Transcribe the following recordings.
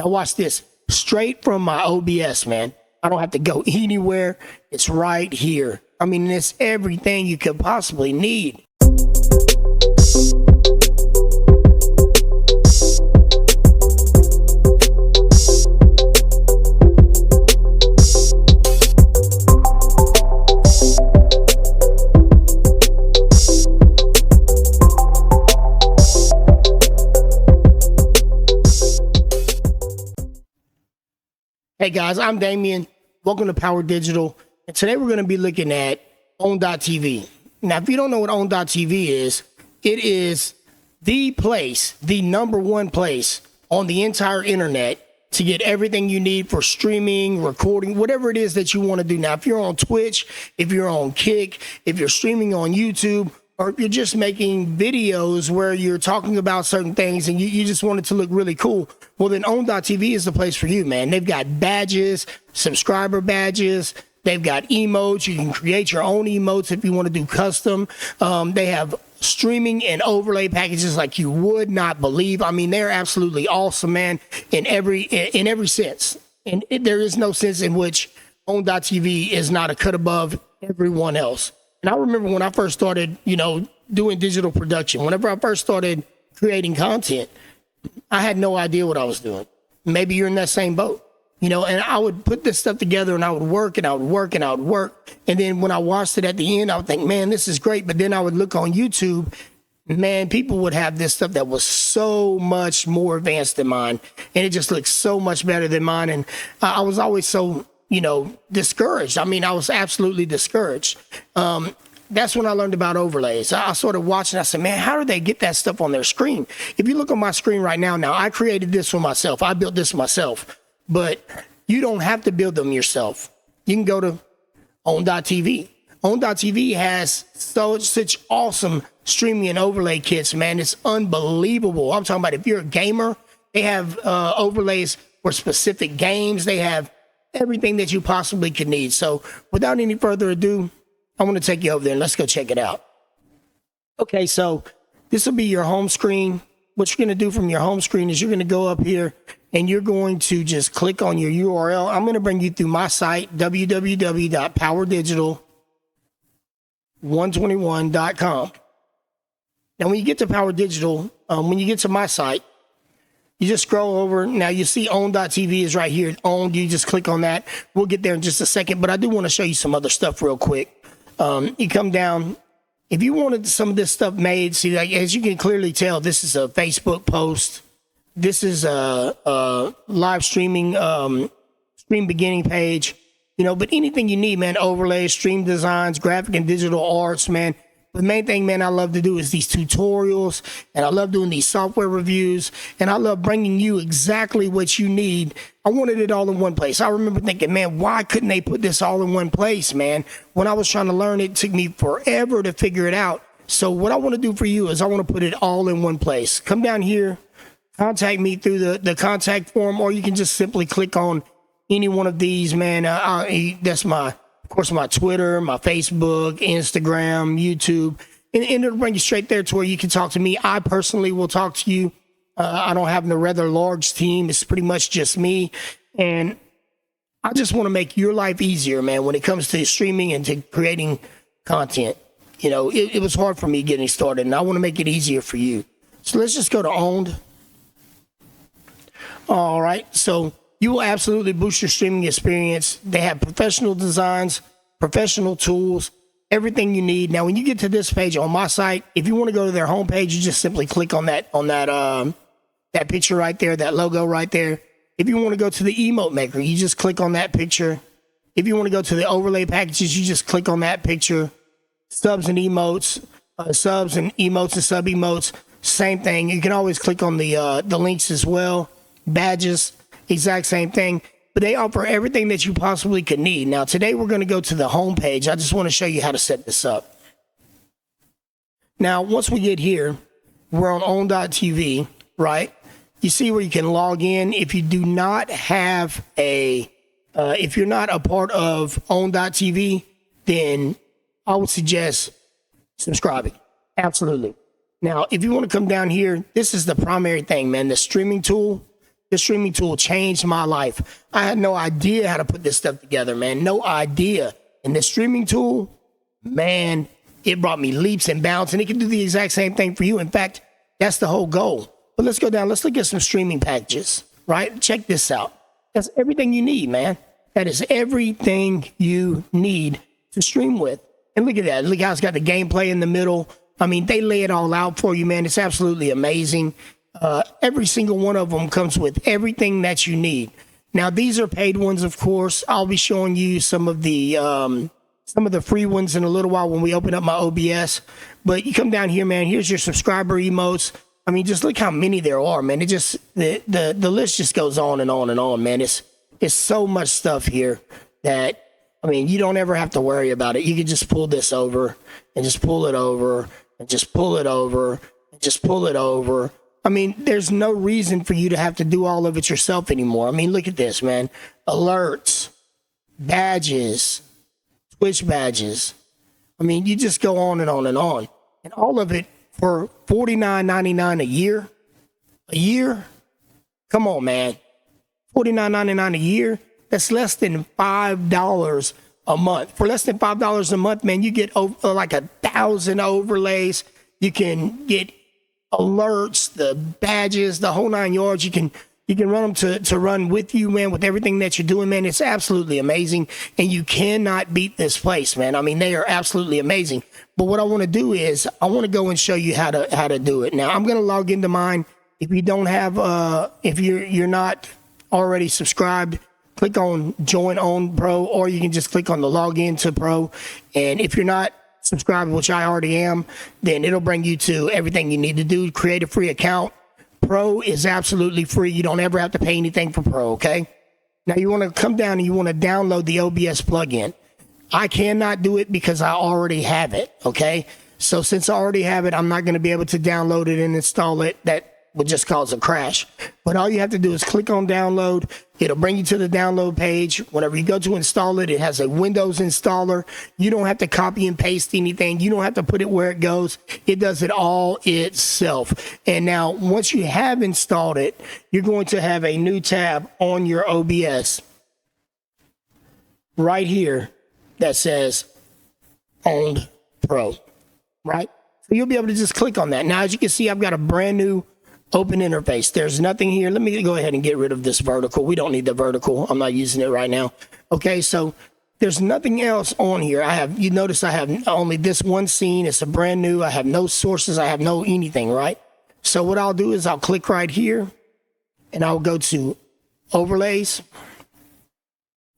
Now watch this, straight from my OBS, man. I don't have to go anywhere. It's right here. I mean, it's everything you could possibly need. Hey guys, I'm Damien. Welcome to Power Digital. And today we're going to be looking at OWN.TV. Now, if you don't know what OWN.TV is, it is the place, the #1 place on the entire internet to get everything you need for streaming, recording, whatever it is that you want to do. Now, if you're on Twitch, if you're on Kick, if you're streaming on YouTube, or if you're just making videos where you're talking about certain things and you just want it to look really cool, well, then OWN.TV is the place for you, man. They've got badges, subscriber badges. They've got emotes. You can create your own emotes if you want to do custom. They have streaming and overlay packages like you would not believe. I mean, they're absolutely awesome, man, in every sense. And there is no sense in which OWN.TV is not a cut above everyone else. And I remember when I first started, doing digital production, whenever I first started creating content, I had no idea what I was doing. Maybe you're in that same boat, and I would put this stuff together and I would work and I would work and I would work. And then when I watched it at the end, I would think, man, this is great. But then I would look on YouTube, man, people would have this stuff that was so much more advanced than mine. And it just looked so much better than mine. And I was always so, discouraged. I mean, I was absolutely discouraged. That's when I learned about overlays. I started watching. I said, man, how do they get that stuff on their screen? If you look on my screen right now, I created this for myself. I built this myself. But you don't have to build them yourself. You can go to OWN.TV. OWN.TV has such awesome streaming and overlay kits, man. It's unbelievable. I'm talking about if you're a gamer, they have overlays for specific games. They have everything that you possibly could need. So without any further ado, I want to take you over there and let's go check it out. Okay, so this will be your home screen. What you're going to do from your home screen is you're going to go up here and you're going to just click on your URL. I'm going to bring you through my site, www.powerdigital121.com. Now, when you get to Power Digital, when you get to my site, you just scroll over. Now, you see OWN.TV is right here. OWN, you just click on that. We'll get there in just a second, but I do want to show you some other stuff real quick. You come down. If you wanted some of this stuff made, see, like, as you can clearly tell, this is a Facebook post. This is a live streaming stream beginning page, but anything you need, man, overlays, stream designs, graphic and digital arts, man. The main thing, man, I love to do is these tutorials, and I love doing these software reviews, and I love bringing you exactly what you need. I wanted it all in one place. I remember thinking, man, why couldn't they put this all in one place, man? When I was trying to learn, it took me forever to figure it out. So what I want to do for you is I want to put it all in one place. Come down here, contact me through the contact form, or you can just simply click on any one of these, man. That's of course, my Twitter, my Facebook, Instagram, YouTube, and it'll bring you straight there to where you can talk to me. I personally will talk to you. I don't have a rather large team. It's pretty much just me. And I just want to make your life easier, man, when it comes to streaming and to creating content. It was hard for me getting started, and I want to make it easier for you. So let's just go to OWN. All right. So you will absolutely boost your streaming experience. They have professional designs, professional tools, everything you need. Now, when you get to this page on my site, if you want to go to their homepage, you just simply click on that picture right there, that logo right there. If you want to go to the emote maker, you just click on that picture. If you want to go to the overlay packages, you just click on that picture. Subs and emotes, subs and emotes and sub emotes, same thing. You can always click on the links as well. Badges, exact same thing. But they offer everything that you possibly could need. Now, today we're going to go to the home page. I just want to show you how to set this up. Now, once we get here, we're on OWN.TV, right? You see where you can log in. If you do not have if you're not a part of OWN.TV, then I would suggest subscribing. Absolutely. Now, if you want to come down here, this is the primary thing, man. The streaming tool. This streaming tool changed my life. I had no idea how to put this stuff together, man. No idea. And this streaming tool, man, it brought me leaps and bounds, and it can do the exact same thing for you. In fact, that's the whole goal. But let's go down. Let's look at some streaming packages, right? Check this out. That's everything you need, man. That is everything you need to stream with. And look at that. Look how it's got the gameplay in the middle. I mean, they lay it all out for you, man. It's absolutely amazing. Every single one of them comes with everything that you need. Now, these are paid ones, of course. I'll be showing you some of the free ones in a little while when we open up my OBS. But you come down here, man. Here's your subscriber emotes. I mean, just look how many there are, man. It just the list just goes on and on and on, man. It's so much stuff here that, I mean, you don't ever have to worry about it. You can just pull this over and just pull it over and just pull it over and just pull it over. I mean, there's no reason for you to have to do all of it yourself anymore. I mean, look at this, man. Alerts, badges, Twitch badges. I mean, you just go on and on and on. And all of it for $49.99 a year. A year? Come on, man. $49.99 a year? That's less than $5 a month. For less than $5 a month, man, you get like 1,000 overlays. You can get alerts, the badges, the whole 9 yards. You can run them to run with you, man, with everything that you're doing, man. It's absolutely amazing, and you cannot beat this place, man. I mean, they are absolutely amazing. But what I want to do is I want to go and show you how to do it. Now, I'm going to log into mine. If you don't have, if you're not already subscribed, click on Join on Pro, or you can just click on the Login to Pro. And if you're not subscribed, which I already am, then it'll bring you to everything you need to do. Create a free account. Pro is absolutely free. You don't ever have to pay anything for Pro, okay? Now, you want to come down and you want to download the OBS plugin. I cannot do it because I already have it, okay? So since I already have it, I'm not going to be able to download it and install it. That would just cause a crash. But all you have to do is click on download. It'll bring you to the download page. Whenever you go to install it, it has a Windows installer. You don't have to copy and paste anything. You don't have to put it where it goes. It does it all itself. And now, once you have installed it, you're going to have a new tab on your OBS right here that says Owned Pro, right? So you'll be able to just click on that. Now, as you can see, I've got a brand new open interface. There's nothing here. Let me go ahead and get rid of this vertical. We don't need the vertical. I'm not using it right now. Okay, so there's nothing else on here. You notice I have only this one scene. It's a brand new. I have no sources. I have no anything, right? So what I'll do is I'll click right here and I'll go to overlays.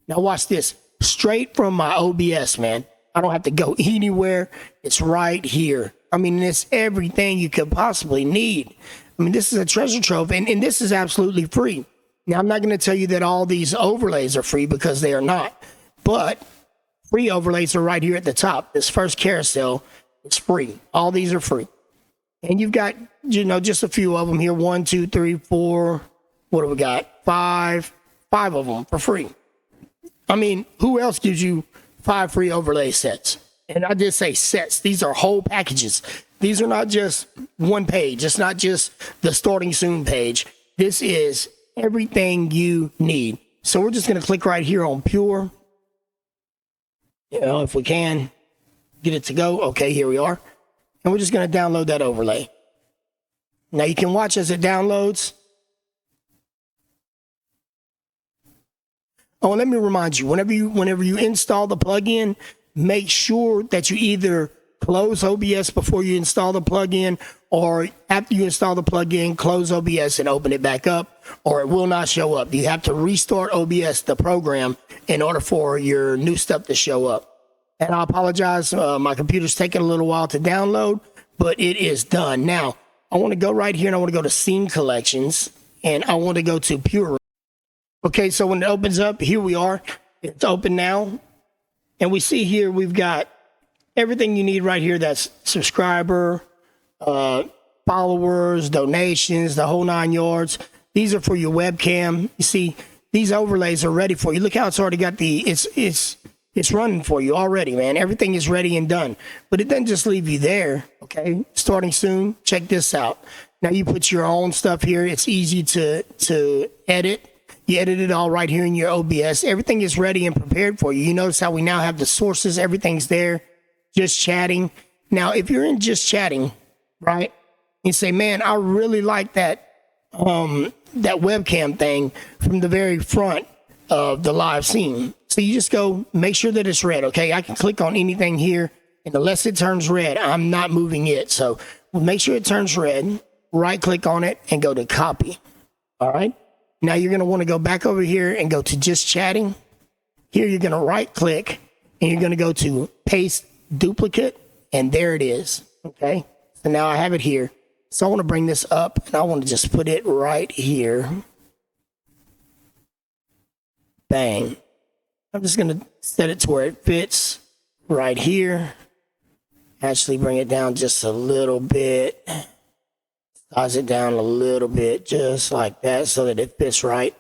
Now watch this. Straight from my OBS, man. I don't have to go anywhere. It's right here. I mean, it's everything you could possibly need. I mean, this is a treasure trove, and this is absolutely free. Now, I'm not going to tell you that all these overlays are free because they are not, but free overlays are right here at the top. This first carousel is free. All these are free. And you've got, just a few of them here. 1, 2, 3, 4. What do we got? 5 of them for free. I mean, who else gives you 5 free overlay sets? And I did say sets. These are whole packages. These are not just one page. It's not just the starting soon page. This is everything you need. So we're just going to click right here on Pure. If we can get it to go. Okay, here we are. And we're just going to download that overlay. Now you can watch as it downloads. Oh, let me remind you, whenever you install the plugin, make sure that you either close OBS before you install the plugin, or after you install the plugin, close OBS and open it back up, or it will not show up. You have to restart OBS, the program, in order for your new stuff to show up. And I apologize, my computer's taking a little while to download, but it is done. Now, I want to go right here and I want to go to Scene Collections, and I want to go to Pure. Okay, so when it opens up, here we are. It's open now. And we see here we've got everything you need right here. That's subscriber, followers, donations, the whole 9 yards. These are for your webcam. You see, these overlays are ready for you. Look how it's already got it's running for you already, man. Everything is ready and done. But it doesn't just leave you there, okay? Starting soon, check this out. Now you put your own stuff here. It's easy to edit. You edit it all right here in your OBS. Everything is ready and prepared for you. You notice how we now have the sources. Everything's there. Just chatting. Now, if you're in just chatting, right, and say, man, I really like that webcam thing from the very front of the live scene. So you just go make sure that it's red. Okay, I can click on anything here, and unless it turns red, I'm not moving it. So make sure it turns red. Right click on it and go to copy. All right. Now you're going to want to go back over here and go to just chatting. Here you're going to right click and you're going to go to paste duplicate, and there it is. Okay. So now I have it here. So I want to bring this up and I want to just put it right here. Bang. I'm just going to set it to where it fits right here. Actually bring it down just a little bit. Size it down a little bit, just like that, so that it fits right.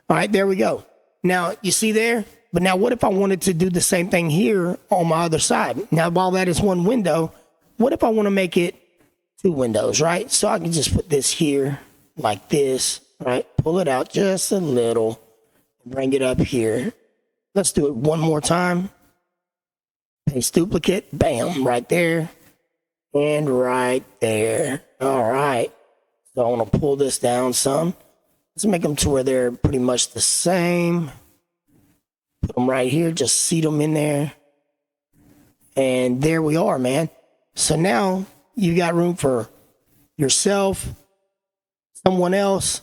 All right, there we go. Now, you see there? But now what if I wanted to do the same thing here on my other side? Now, while that is one window, what if I want to make it two windows, right? So I can just put this here like this, right? Pull it out just a little, bring it up here. Let's do it one more time. Paste duplicate, bam, right there, and right there. All right. So I want to pull this down some. Let's make them to where they're pretty much the same. Put them right here. Just seat them in there. And there we are, man. So now you got room for yourself, someone else,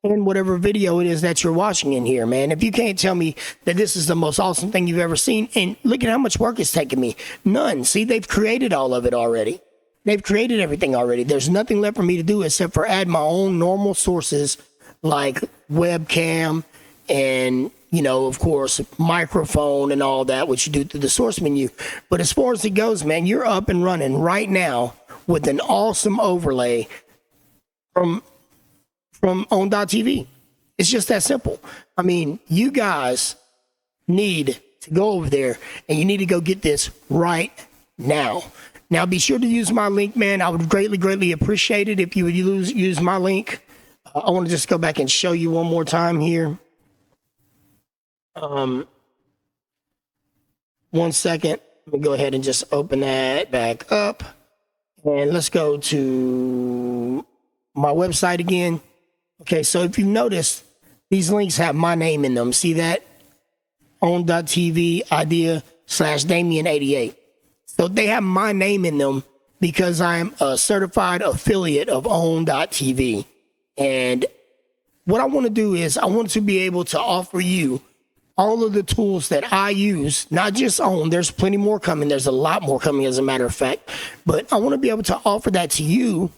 and whatever video it is that you're watching in here, man. If you can't tell me that this is the most awesome thing you've ever seen, and look at how much work it's taken me. None. See, they've created all of it already. They've created everything already. There's nothing left for me to do except for add my own normal sources like webcam and, you know, of course, microphone and all that, which you do through the source menu. But as far as it goes, man, you're up and running right now with an awesome overlay from OWN.TV. It's just that simple. I mean, you guys need to go over there and you need to go get this right now. Now, be sure to use my link, man. I would greatly, greatly appreciate it if you would use my link. I want to just go back and show you one more time here. 1 second. Let me go ahead and just open that back up. And let's go to my website again. Okay, so if you notice, these links have my name in them. See that? OWN.TV idea/Damien88. So they have my name in them because I'm a certified affiliate of OWN.TV. And what I want to do is I want to be able to offer you all of the tools that I use, not just OWN. There's plenty more coming. There's a lot more coming, as a matter of fact. But I want to be able to offer that to you.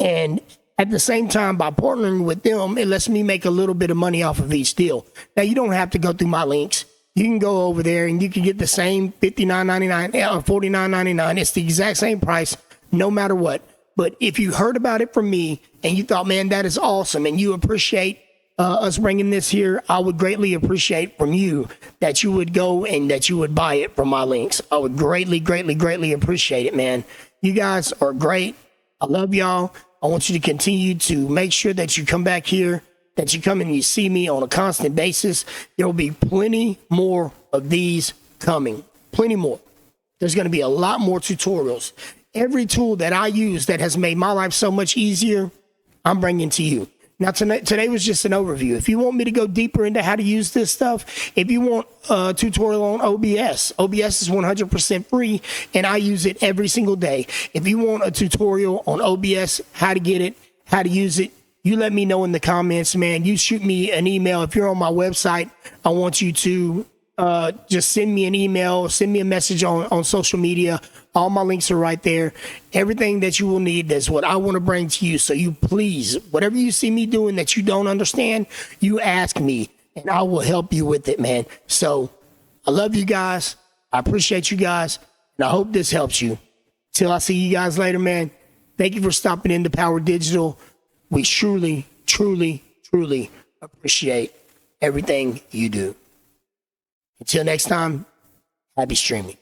And at the same time, by partnering with them, it lets me make a little bit of money off of each deal. Now, you don't have to go through my links. You can go over there and you can get the same $59.99 or $49.99. It's the exact same price, no matter what. But if you heard about it from me and you thought, man, that is awesome, and you appreciate us bringing this here, I would greatly appreciate from you that you would go and that you would buy it from my links. I would greatly, greatly, greatly appreciate it, man. You guys are great. I love y'all. I want you to continue to make sure that you come back here, that you come and you see me on a constant basis. There will be plenty more of these coming. Plenty more. There's going to be a lot more tutorials. Every tool that I use that has made my life so much easier, I'm bringing to you. Now, today was just an overview. If you want me to go deeper into how to use this stuff, if you want a tutorial on OBS, OBS is 100% free, and I use it every single day. If you want a tutorial on OBS, how to get it, how to use it, you let me know in the comments, man. You shoot me an email. If you're on my website, I want you to just send me an email, send me a message on social media. All my links are right there. Everything that you will need is what I want to bring to you. So you please, whatever you see me doing that you don't understand, you ask me and I will help you with it, man. So I love you guys. I appreciate you guys. And I hope this helps you. Till I see you guys later, man. Thank you for stopping into Power Digital. We truly, truly, truly appreciate everything you do. Until next time, happy streaming.